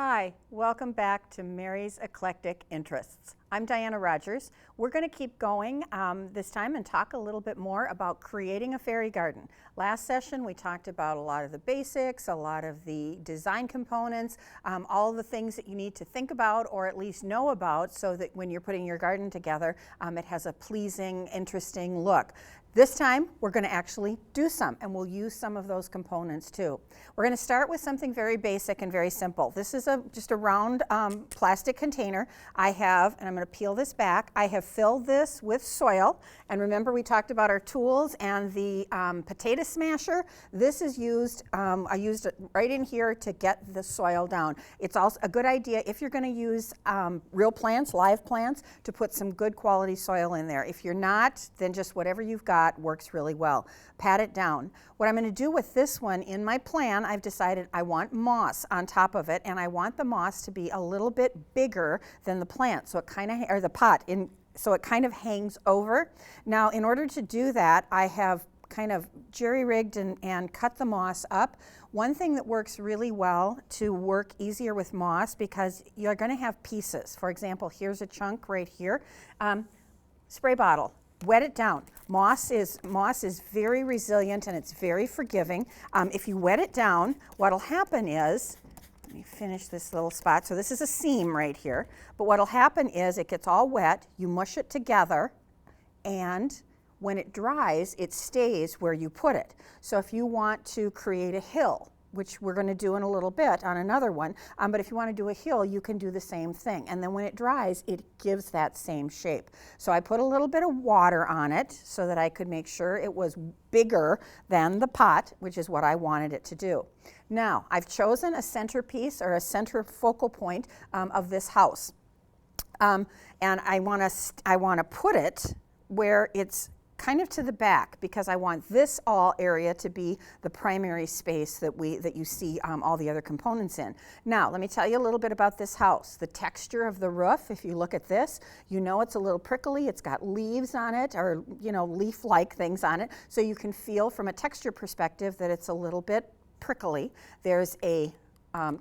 Hi, welcome back to Mary's Eclectic Interests. I'm Diana Rogers. We're going to keep going this time and talk a little bit more about creating a fairy garden. Last session we talked about a lot of the basics, a lot of the design components, all the things that you need to think about or at least know about so that when you're putting your garden together, it has a pleasing, interesting look. This time, we're going to actually do some, and we'll use some of those components too. We're going to start with something very basic and very simple. This is just a round plastic container. I have, and I'm going to peel this back, I have filled this with soil. And remember we talked about our tools and the potato smasher. This is used, I used it right in here to get the soil down. It's also a good idea if you're going to use real plants, live plants, to put some good quality soil in there. If you're not, then just whatever you've got works really well. Pat it down. What I'm going to do with this one in my plan, I've decided I want moss on top of it, and I want the moss to be a little bit bigger than the plant, so it kind of, or the pot, so it kind of hangs over. Now, in order to do that, I have kind of jerry-rigged and cut the moss up. One thing that works really well to work easier with moss, because you're going to have pieces. For example, here's a chunk right here. Spray bottle. Wet it down. Moss is very resilient and it's very forgiving. If you wet it down, what'll happen is, let me finish this little spot. So this is a seam right here. But what'll happen is it gets all wet, you mush it together, and when it dries, it stays where you put it. So if you want to create a hill, which we're going to do in a little bit on another one, but if you want to do a hill, you can do the same thing. And then when it dries, it gives that same shape. So I put a little bit of water on it so that I could make sure it was bigger than the pot, which is what I wanted it to do. Now, I've chosen a centerpiece or a center focal point of this house. And I want to put it where it's kind of to the back, because I want this all area to be the primary space that you see all the other components in. Now, let me tell you a little bit about this house. The texture of the roof, if you look at this, you know it's a little prickly. It's got leaves on it, or leaf-like things on it, so you can feel from a texture perspective that it's a little bit prickly. There's a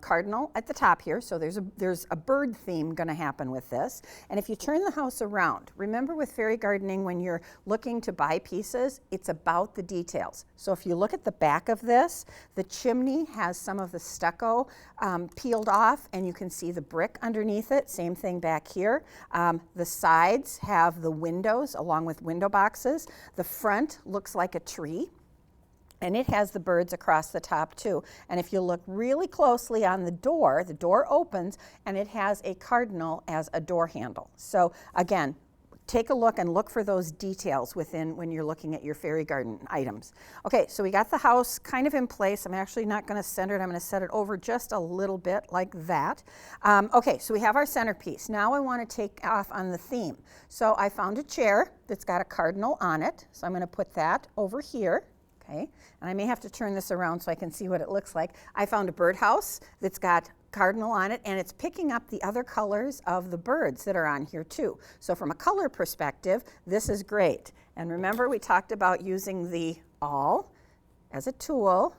cardinal at the top here, so there's a bird theme going to happen with this. And if you turn the house around, remember with fairy gardening, when you're looking to buy pieces, it's about the details. So if you look at the back of this, the chimney has some of the stucco peeled off, and you can see the brick underneath it. Same thing back here. The sides have the windows along with window boxes. The front looks like a tree, and it has the birds across the top too. And if you look really closely on the door opens and it has a cardinal as a door handle. So again, take a look and look for those details when you're looking at your fairy garden items. Okay, so we got the house kind of in place. I'm actually not going to center it. I'm going to set it over just a little bit like that. Okay, so we have our centerpiece. Now I want to take off on the theme. So I found a chair that's got a cardinal on it. So I'm going to put that over here. Okay, and I may have to turn this around so I can see what it looks like. I found a birdhouse that's got cardinal on it, and it's picking up the other colors of the birds that are on here too. So from a color perspective, this is great. And remember, we talked about using the awl as a tool,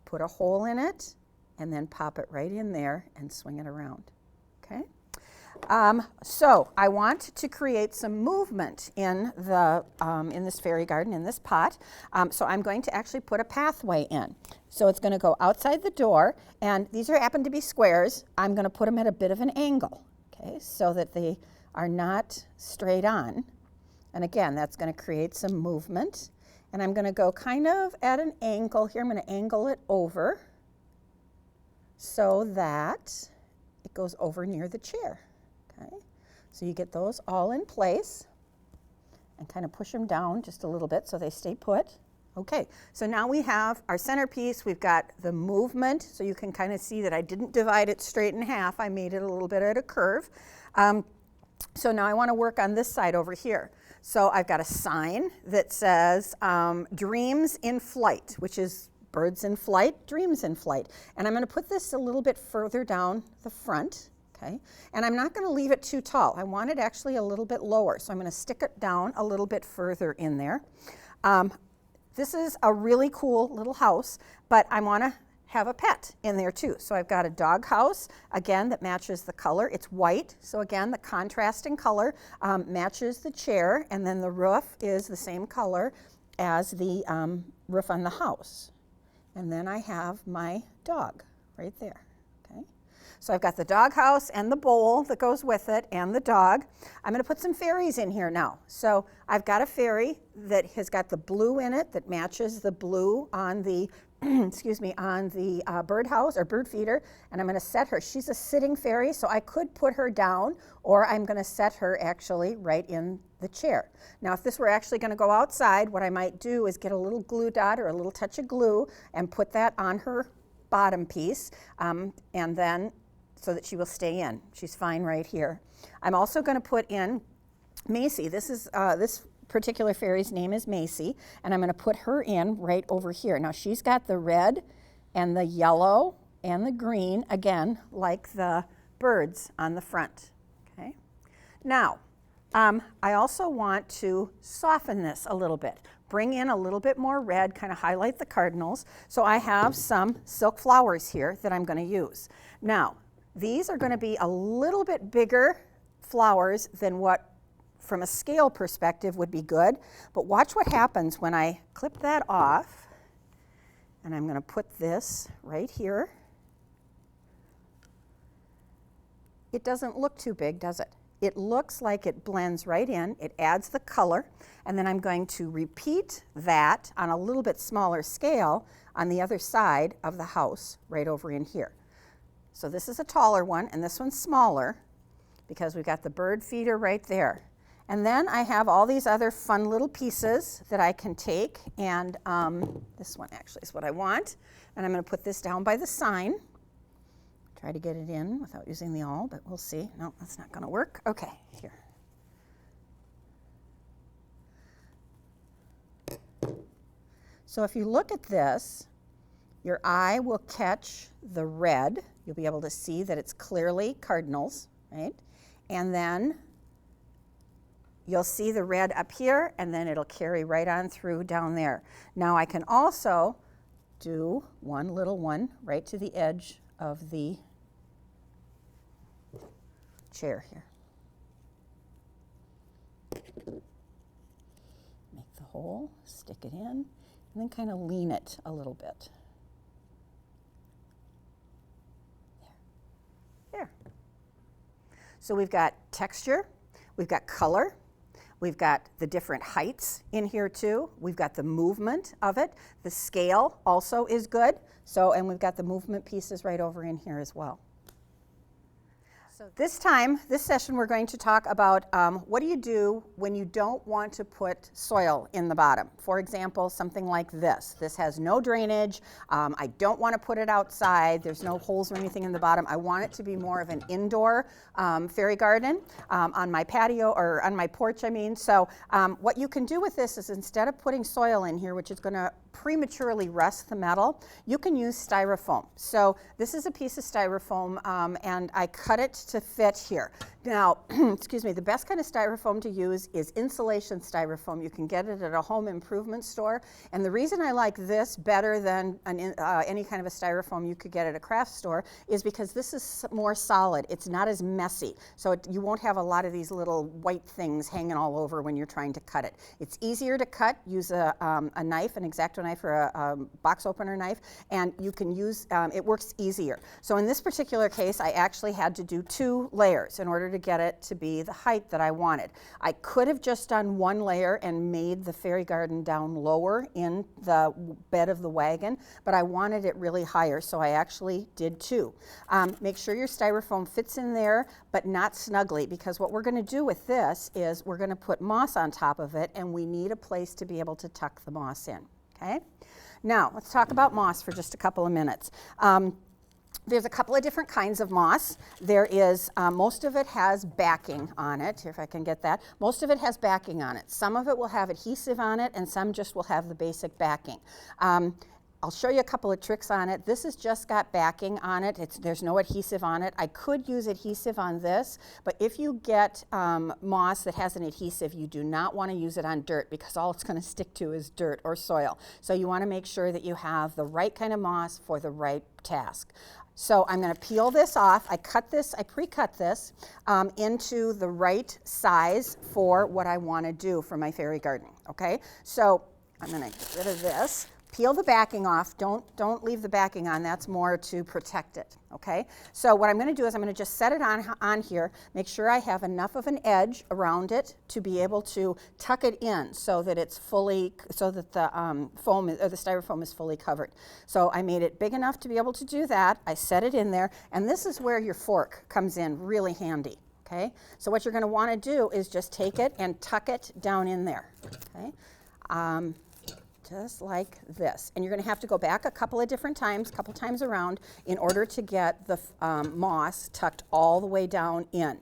put a hole in it, and then pop it right in there and swing it around. Okay. So I want to create some movement in this fairy garden, in this pot. So I'm going to actually put a pathway in. So it's going to go outside the door, and these happen to be squares. I'm going to put them at a bit of an angle, okay, so that they are not straight on. And again, that's going to create some movement. And I'm going to go kind of at an angle here. I'm going to angle it over so that it goes over near the chair. Okay, so you get those all in place and kind of push them down just a little bit so they stay put. Okay, so now we have our centerpiece. We've got the movement, so you can kind of see that I didn't divide it straight in half. I made it a little bit at a curve. So now I want to work on this side over here. So I've got a sign that says Dreams in Flight, which is birds in flight, dreams in flight. And I'm going to put this a little bit further down the front. Okay. And I'm not going to leave it too tall. I want it actually a little bit lower. So I'm going to stick it down a little bit further in there. This is a really cool little house, but I want to have a pet in there too. So I've got a dog house, again, that matches the color. It's white, so again, the contrasting color matches the chair, and then the roof is the same color as the roof on the house. And then I have my dog right there, okay? So I've got the dog house and the bowl that goes with it and the dog. I'm gonna put some fairies in here now. So I've got a fairy that has got the blue in it that matches the blue on the excuse me, on the birdhouse or bird feeder, and I'm going to set her. She's a sitting fairy, so I could put her down, or I'm going to set her actually right in the chair. Now, if this were actually going to go outside, what I might do is get a little glue dot or a little touch of glue and put that on her bottom piece, and then so that she will stay in. She's fine right here. I'm also going to put in Macy. This is this particular fairy's name is Macy, and I'm going to put her in right over here. Now she's got the red and the yellow and the green, again, like the birds on the front. Okay. Now, I also want to soften this a little bit. Bring in a little bit more red, kind of highlight the cardinals. So I have some silk flowers here that I'm going to use. Now, these are going to be a little bit bigger flowers than what from a scale perspective would be good, but watch what happens when I clip that off, and I'm going to put this right here. It doesn't look too big, does it? It looks like it blends right in, it adds the color, and then I'm going to repeat that on a little bit smaller scale on the other side of the house right over in here. So this is a taller one, and this one's smaller because we've got the bird feeder right there. And then I have all these other fun little pieces that I can take, and this one actually is what I want. And I'm going to put this down by the sign. Try to get it in without using the awl, but we'll see. No, that's not going to work. Okay, here. So if you look at this, your eye will catch the red. You'll be able to see that it's clearly cardinals, right? And then you'll see the red up here, and then it'll carry right on through down there. Now I can also do one little one right to the edge of the chair here. Make the hole, stick it in, and then kind of lean it a little bit. There. So we've got texture, we've got color, we've got the different heights in here too. We've got the movement of it. The scale also is good. So, and we've got the movement pieces right over in here as well. So this session, we're going to talk about what do you do when you don't want to put soil in the bottom. For example, something like this. This has no drainage. I don't want to put it outside. There's no holes or anything in the bottom. I want it to be more of an indoor fairy garden on my patio, or on my porch, I mean. So what you can do with this is, instead of putting soil in here, which is going to prematurely rust the metal, you can use styrofoam. So this is a piece of styrofoam, and I cut it to fit here. Now, excuse me, the best kind of styrofoam to use is insulation styrofoam. You can get it at a home improvement store. And the reason I like this better than any kind of a styrofoam you could get at a craft store is because this is more solid. It's not as messy. So you won't have a lot of these little white things hanging all over when you're trying to cut it. It's easier to cut. Use a knife, an X-Acto knife or a box opener knife, and you can use, it works easier. So in this particular case, I actually had to do 2 layers in order to get it to be the height that I wanted. I could have just done 1 layer and made the fairy garden down lower in the bed of the wagon, but I wanted it really higher, so I actually did 2. Make sure your styrofoam fits in there, but not snugly, because what we're going to do with this is we're going to put moss on top of it, and we need a place to be able to tuck the moss in. Okay? Now, let's talk about moss for just a couple of minutes. There's a couple of different kinds of moss. There is, most of it has backing on it, if I can get that. Most of it has backing on it. Some of it will have adhesive on it, and some just will have the basic backing. I'll show you a couple of tricks on it. This has just got backing on it. There's no adhesive on it. I could use adhesive on this, but if you get moss that has an adhesive, you do not want to use it on dirt because all it's going to stick to is dirt or soil. So you want to make sure that you have the right kind of moss for the right task. So I'm going to peel this off. I pre-cut this into the right size for what I want to do for my fairy garden, okay? So I'm going to get rid of this. Peel the backing off. Don't leave the backing on. That's more to protect it, okay? So what I'm going to do is I'm going to just set it on here, make sure I have enough of an edge around it to be able to tuck it in so that it's fully, so that the foam or the styrofoam is fully covered. So I made it big enough to be able to do that. I set it in there, and this is where your fork comes in really handy, okay? So what you're going to want to do is just take it and tuck it down in there, okay? Just like this. And you're going to have to go back a couple times around in order to get the moss tucked all the way down in.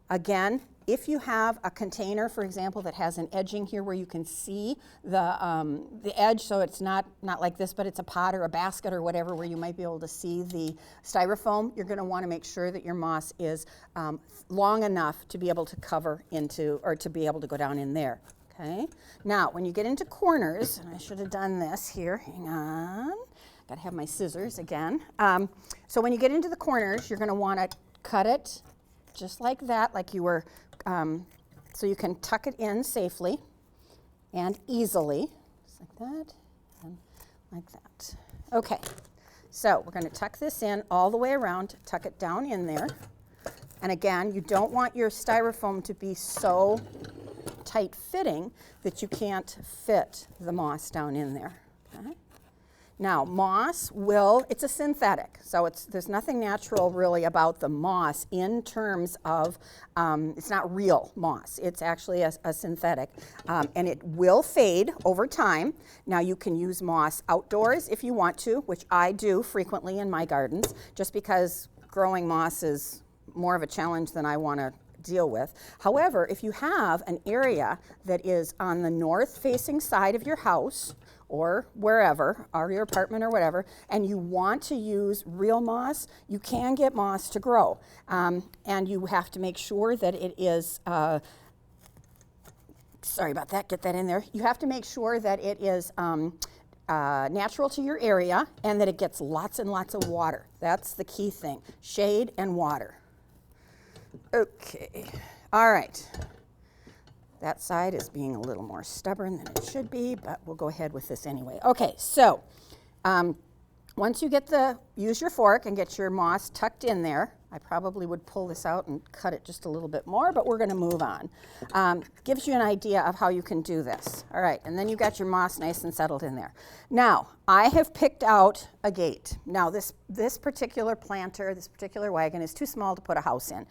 Again, if you have a container, for example, that has an edging here where you can see the edge, so it's not like this, but it's a pot or a basket or whatever where you might be able to see the styrofoam, you're going to want to make sure that your moss is long enough to be able to cover into, or to be able to go down in there. Okay. Now, when you get into corners, and I should have done this here, hang on, got to have my scissors again. So when you get into the corners, you're going to want to cut it just like that, like you were, so you can tuck it in safely and easily, just like that, and like that. Okay, so we're going to tuck this in all the way around, tuck it down in there. And again, you don't want your styrofoam to be so tight fitting that you can't fit the moss down in there. Okay? Now, moss it's a synthetic, so there's nothing natural really about the moss in terms of, it's not real moss, it's actually a synthetic, and it will fade over time. Now, you can use moss outdoors if you want to, which I do frequently in my gardens, just because growing moss is more of a challenge than I want to deal with. However, if you have an area that is on the north-facing side of your house or wherever, or your apartment or whatever, and you want to use real moss, you can get moss to grow. And you have to make sure that it is, sorry about that, get that in there. You have to make sure that it is natural to your area and that it gets lots and lots of water. That's the key thing, shade and water. Okay, all right. That side is being a little more stubborn than it should be, but we'll go ahead with this anyway. Okay, so once you use your fork and get your moss tucked in there, I probably would pull this out and cut it just a little bit more, but we're going to move on. Gives you an idea of how you can do this. All right, and then you've got your moss nice and settled in there. Now, I have picked out a gate. Now, this particular planter, this particular wagon is too small to put a house in.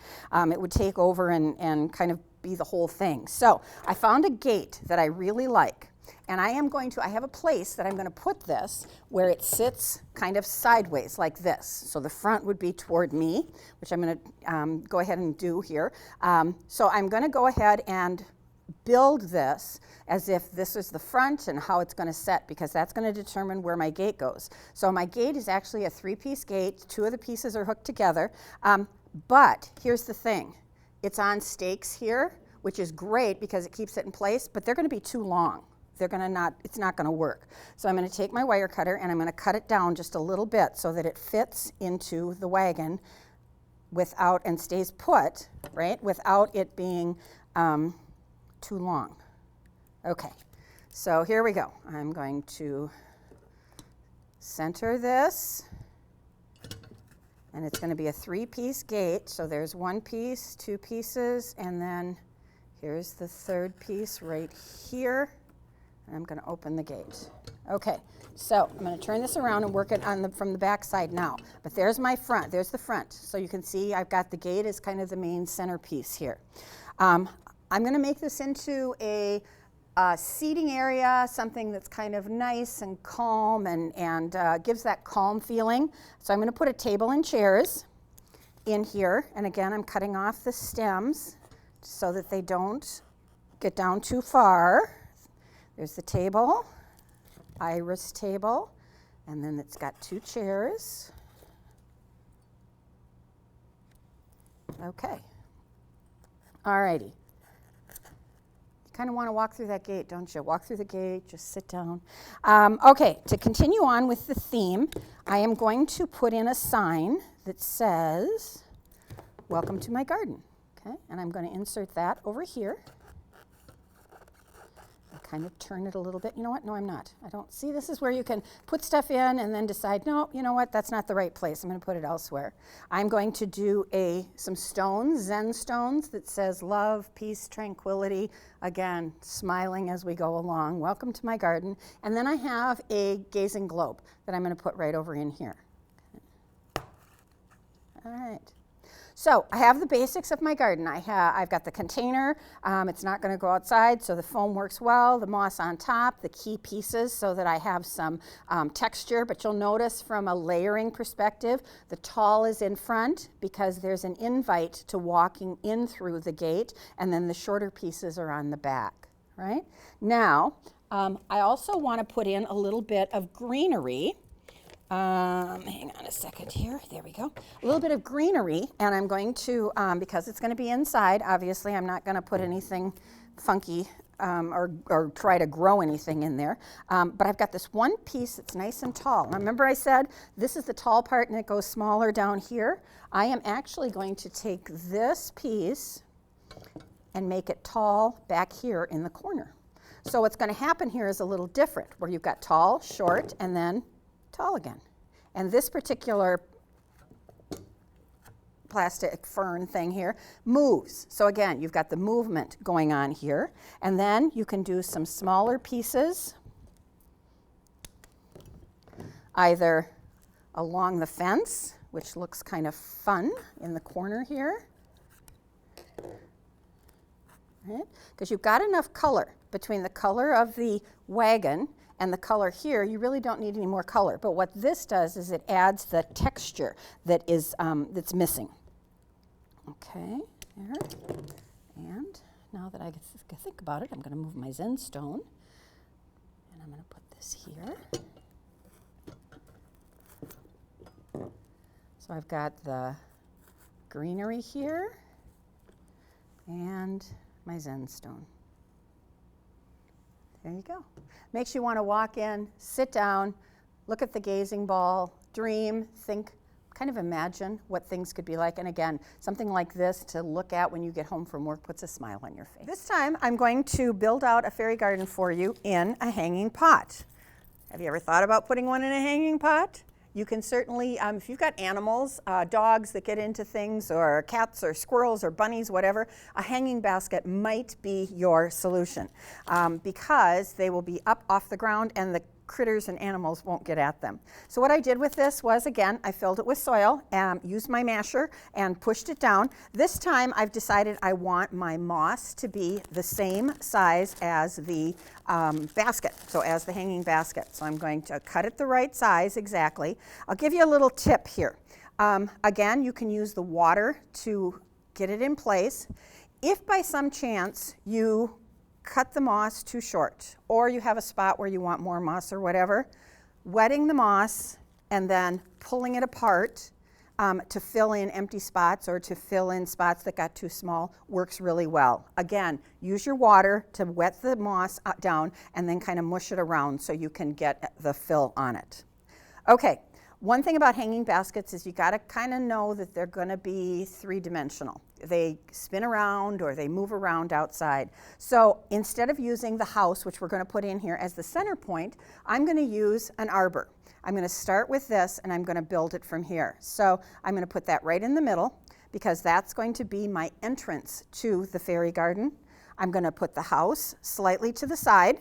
It would take over and kind of be the whole thing. So I found a gate that I really like. And I have a place that I'm going to put this where it sits kind of sideways like this. So the front would be toward me, which I'm going to go ahead and do here. So I'm going to go ahead and build this as if this is the front and how it's going to set, because that's going to determine where my gate goes. So my gate is actually a 3-piece gate. 2 of the pieces are hooked together. But here's the thing. It's on stakes here, which is great because it keeps it in place, but they're going to be too long. It's not going to work. So I'm going to take my wire cutter and I'm going to cut it down just a little bit so that it fits into the wagon and stays put, right, without it being too long. Okay, so here we go. I'm going to center this, and it's going to be a 3-piece gate. So there's 1 piece, 2 pieces, and then here's the 3rd piece right here. I'm going to open the gate. Okay, so I'm going to turn this around and work it from the back side now. But there's my front. There's the front. So you can see I've got the gate as kind of the main centerpiece here. I'm going to make this into a seating area, something that's kind of nice and calm and gives that calm feeling. So I'm going to put a table and chairs in here. And again, I'm cutting off the stems so that they don't get down too far. There's the table, Iris table, And then it's got 2 chairs. Okay. All righty. You kind of want to walk through that gate, don't you? Walk through the gate, just sit down. Okay, to continue on with the theme, I am going to put in a sign that says, "Welcome to my garden." Okay, and I'm going to insert that over here. Kind of turn it a little bit. You know what? No, I'm not. I don't see. This is where you can put stuff in and then decide, no, you know what? That's not the right place. I'm going to put it elsewhere. I'm going to do some stones, Zen stones, that says love, peace, tranquility. Again, smiling as we go along. Welcome to my garden. And then I have a gazing globe that I'm going to put right over in here. Okay. All right. So I have the basics of my garden. I've got the container. It's not going to go outside, so the foam works well. The moss on top, the key pieces so that I have some texture. But you'll notice from a layering perspective, the tall is in front because there's an invite to walking in through the gate, and then the shorter pieces are on the back, right? Now, I also want to put in a little bit of greenery. Hang on a second here. There we go. A little bit of greenery, and I'm going to, because it's going to be inside, obviously I'm not going to put anything funky or try to grow anything in there. But I've got this one piece that's nice and tall. Now, remember I said this is the tall part and it goes smaller down here? I am actually going to take this piece and make it tall back here in the corner. So what's going to happen here is a little different, where you've got tall, short, and then tall again. And this particular plastic fern thing here moves. So again, you've got the movement going on here. And then you can do some smaller pieces, either along the fence, which looks kind of fun in the corner here. Right? Because you've got enough color between the color of the wagon and the color here. You really don't need any more color. But what this does is it adds the texture that is that's missing. Okay, there. And now that I think about it, I'm going to move my Zen stone, and I'm going to put this here. So I've got the greenery here and my Zen stone. There you go. Makes you want to walk in, sit down, look at the gazing ball, dream, think, kind of imagine what things could be like. And again, something like this to look at when you get home from work puts a smile on your face. This time, I'm going to build out a fairy garden for you in a hanging pot. Have you ever thought about putting one in a hanging pot? You can certainly, if you've got animals, dogs that get into things, or cats or squirrels or bunnies, whatever, a hanging basket might be your solution because they will be up off the ground and the critters and animals won't get at them. So what I did with this was, again, I filled it with soil, used my masher and pushed it down. This time I've decided I want my moss to be the same size as the basket, so as the hanging basket. So I'm going to cut it the right size exactly. I'll give you a little tip here. Again, you can use the water to get it in place. If by some chance you cut the moss too short, or you have a spot where you want more moss or whatever, wetting the moss and then pulling it apart to fill in empty spots or to fill in spots that got too small works really well. Again, use your water to wet the moss down and then kind of mush it around so you can get the fill on it. Okay, one thing about hanging baskets is you got to kind of know that they're going to be three-dimensional. They spin around or they move around outside. So instead of using the house, which we're going to put in here as the center point, I'm going to use an arbor. I'm going to start with this and I'm going to build it from here. So I'm going to put that right in the middle because that's going to be my entrance to the fairy garden. I'm going to put the house slightly to the side.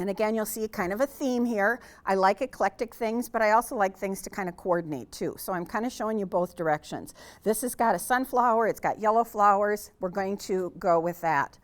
And again, you'll see kind of a theme here. I like eclectic things, but I also like things to kind of coordinate too. So I'm kind of showing you both directions. This has got a sunflower, it's got yellow flowers. We're going to go with that.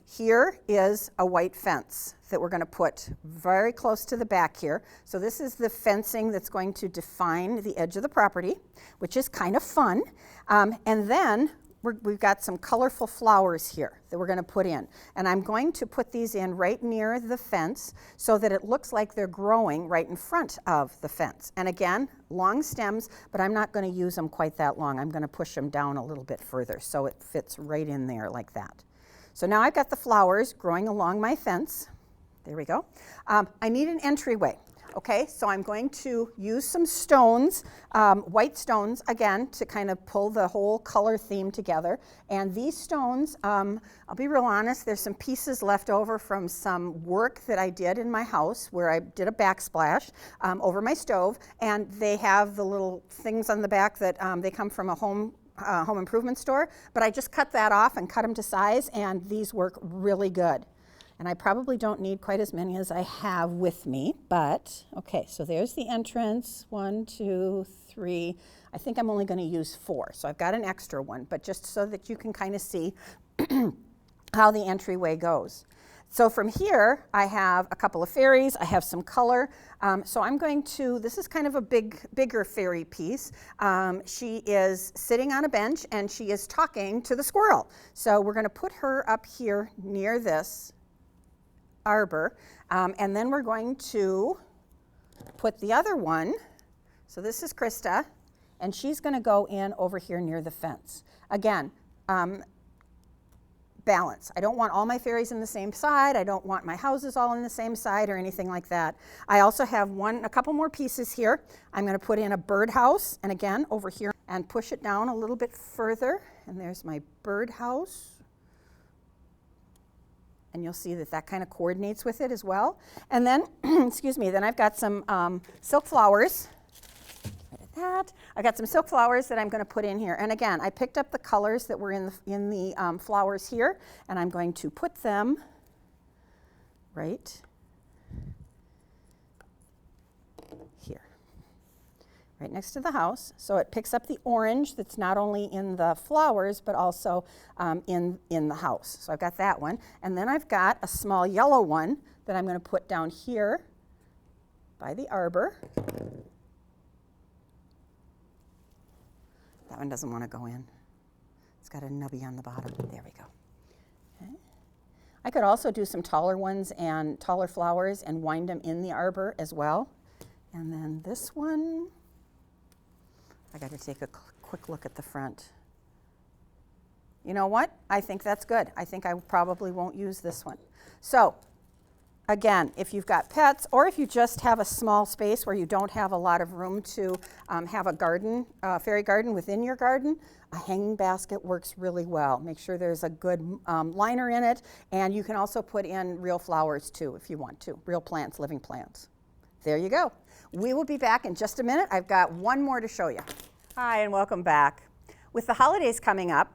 Here is a white fence that we're going to put very close to the back here. So this is the fencing that's going to define the edge of the property, which is kind of fun. And then we've got some colorful flowers here that we're going to put in. And I'm going to put these in right near the fence so that it looks like they're growing right in front of the fence. And again, long stems, but I'm not going to use them quite that long. I'm going to push them down a little bit further so it fits right in there like that. So now I've got the flowers growing along my fence. There we go. I need an entryway. Okay, so I'm going to use some stones, white stones, again, to kind of pull the whole color theme together. And these stones, I'll be real honest, there's some pieces left over from some work that I did in my house where I did a backsplash over my stove, and they have the little things on the back that they come from a home improvement store, but I just cut that off and cut them to size, and these work really good. And I probably don't need quite as many as I have with me, but okay, so there's the entrance, 1, 2, 3. I think I'm only going to use 4, so I've got an extra one, but just so that you can kind of see how the entryway goes. So from here, I have a couple of fairies, I have some color, so I'm going to, this is kind of a bigger fairy piece. She is sitting on a bench and she is talking to the squirrel. So we're going to put her up here near this arbor, and then we're going to put the other one, so this is Krista, and she's going to go in over here near the fence. Again, balance. I don't want all my fairies in the same side. I don't want my houses all in the same side or anything like that. I also have a couple more pieces here. I'm going to put in a birdhouse, and again, over here, and push it down a little bit further, and there's my birdhouse. And you'll see that that kind of coordinates with it as well. And then, excuse me, then I've got some silk flowers. That. I got some silk flowers that I'm going to put in here. And again, I picked up the colors that were in the flowers here, and I'm going to put them right here, right next to the house. So it picks up the orange that's not only in the flowers, but also in the house. So I've got that one. And then I've got a small yellow one that I'm going to put down here by the arbor. That one doesn't want to go in. It's got a nubby on the bottom. There we go. Okay. I could also do some taller ones and taller flowers and wind them in the arbor as well. And then this one, I got to take a quick look at the front. You know what? I think that's good. I think I probably won't use this one. So again, if you've got pets or if you just have a small space where you don't have a lot of room to have a garden, fairy garden within your garden, a hanging basket works really well. Make sure there's a good liner in it, and you can also put in real flowers too if you want to, real plants, living plants. There you go. We will be back in just a minute. I've got one more to show you. Hi, and welcome back. With the holidays coming up,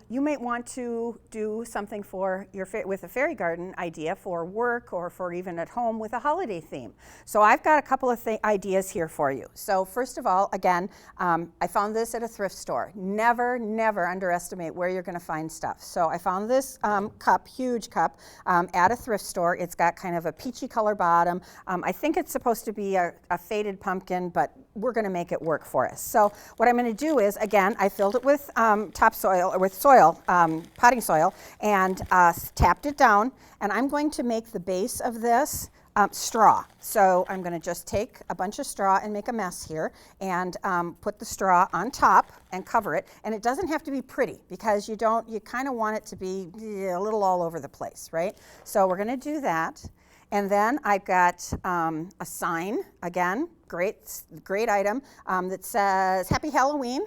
you might want to do something for with a fairy garden idea for work or for even at home with a holiday theme. So I've got a couple of ideas here for you. So first of all, again, I found this at a thrift store. Never, never underestimate where you're going to find stuff. So I found this cup, huge cup, at a thrift store. It's got kind of a peachy color bottom. I think it's supposed to be a faded pumpkin, but we're going to make it work for us. So what I'm going to do is, again, I filled it with topsoil, or with soil, potting soil, and tapped it down. And I'm going to make the base of this straw. So I'm going to just take a bunch of straw and make a mess here, and put the straw on top and cover it. And it doesn't have to be pretty, because you kind of want it to be a little all over the place, right? So we're going to do that. And then I've got a sign, again, great item, that says Happy Halloween.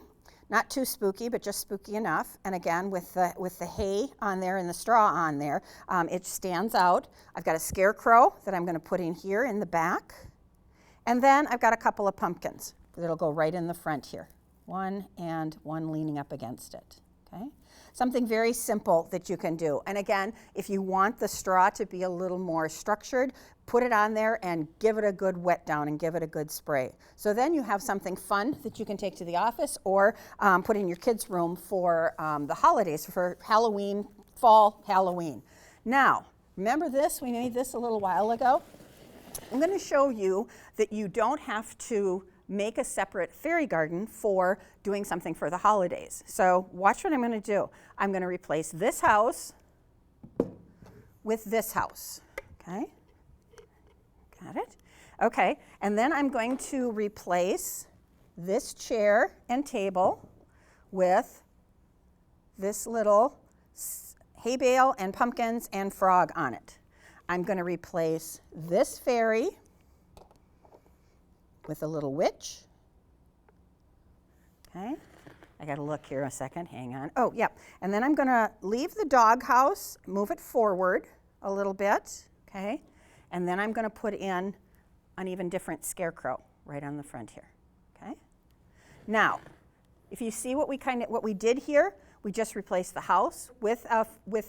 Not too spooky, but just spooky enough. And again, with the hay on there and the straw on there, it stands out. I've got a scarecrow that I'm going to put in here in the back. And then I've got a couple of pumpkins that'll go right in the front here. One and one leaning up against it. Okay? Something very simple that you can do. And again, if you want the straw to be a little more structured, put it on there and give it a good wet down and give it a good spray. So then you have something fun that you can take to the office or put in your kids' room for the holidays, for Halloween, fall Halloween. Now, remember this? We made this a little while ago. I'm going to show you that you don't have to make a separate fairy garden for doing something for the holidays. So watch what I'm going to do. I'm going to replace this house with this house. Okay? Got it? Okay, and then I'm going to replace this chair and table with this little hay bale and pumpkins and frog on it. I'm going to replace this fairy with a little witch. Okay, I got to look here a second, hang on. Oh, yeah, and then I'm going to leave the doghouse, move it forward a little bit, okay, and then I'm going to put in an even different scarecrow right on the front here, okay. Now, if you see what we did here, we just replaced the house with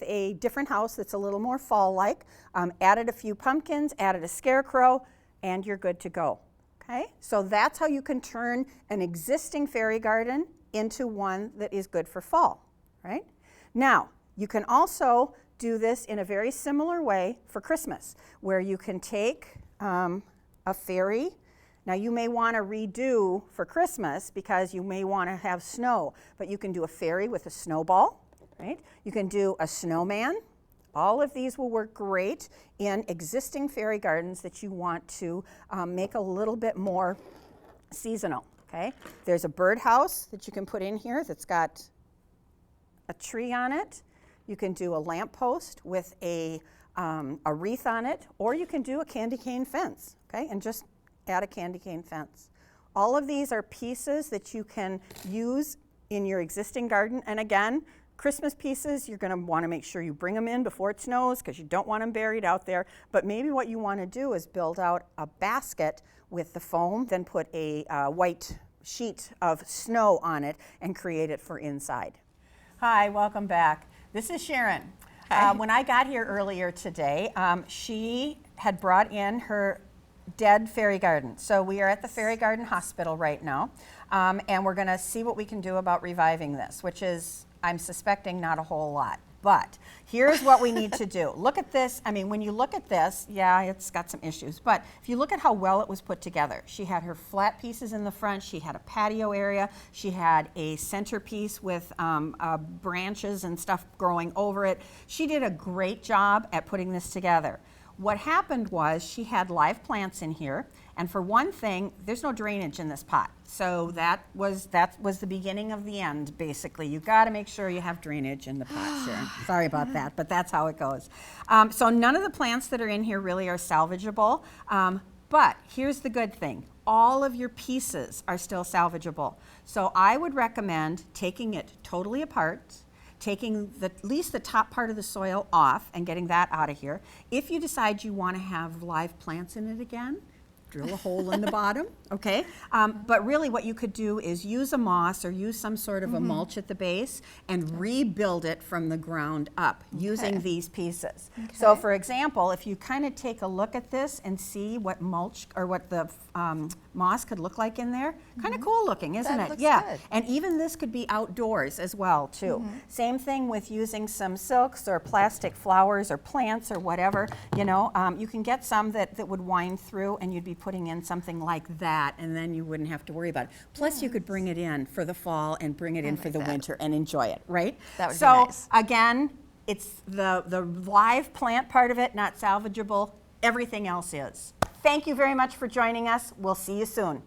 a different house that's a little more fall-like, added a few pumpkins, added a scarecrow, and you're good to go. Okay? So that's how you can turn an existing fairy garden into one that is good for fall, right? Now, you can also do this in a very similar way for Christmas, where you can take a fairy. Now, you may want to redo for Christmas because you may want to have snow, but you can do a fairy with a snowball, right? You can do a snowman. All of these will work great in existing fairy gardens that you want to make a little bit more seasonal, okay? There's a birdhouse that you can put in here that's got a tree on it. You can do a lamppost with a wreath on it, or you can do a candy cane fence, okay? And just add a candy cane fence. All of these are pieces that you can use in your existing garden. And again, Christmas pieces, you're going to want to make sure you bring them in before it snows because you don't want them buried out there. But maybe what you want to do is build out a basket with the foam, then put a white sheet of snow on it and create it for inside. Hi, welcome back. This is Sharon. When I got here earlier today, she had brought in her dead fairy garden. So we are at the Fairy Garden Hospital right now, and we're going to see what we can do about reviving this, which is, I'm suspecting, not a whole lot. But here's what we need to do. Look at this. I mean, when you look at this, yeah, it's got some issues. But if you look at how well it was put together, she had her flat pieces in the front. She had a patio area. She had a centerpiece with branches and stuff growing over it. She did a great job at putting this together. What happened was she had live plants in here, and for one thing, there's no drainage in this pot. So that was the beginning of the end, basically. You've got to make sure you have drainage in the pot, Sharon. Sorry about that, but that's how it goes. So none of the plants that are in here really are salvageable, but here's the good thing. All of your pieces are still salvageable. So I would recommend taking it totally apart, taking at least the top part of the soil off and getting that out of here. If you decide you want to have live plants in it again, drill a hole in the bottom, okay? But really what you could do is use a moss or use some sort of a mulch at the base and rebuild it from the ground up using these pieces. Okay. So for example, if you kind of take a look at this and see what mulch or what the moss could look like in there, kind of cool looking, isn't it? Yeah, good. And even this could be outdoors as well too. Same thing with using some silks or plastic flowers or plants or whatever, you know, you can get some that would wind through and you'd be putting in something like that, and then you wouldn't have to worry about it. Plus you could bring it in for the fall and bring it in for the winter and enjoy it, right? That would be nice. So again, it's the live plant part of it, not salvageable. Everything else is. Thank you very much for joining us. We'll see you soon.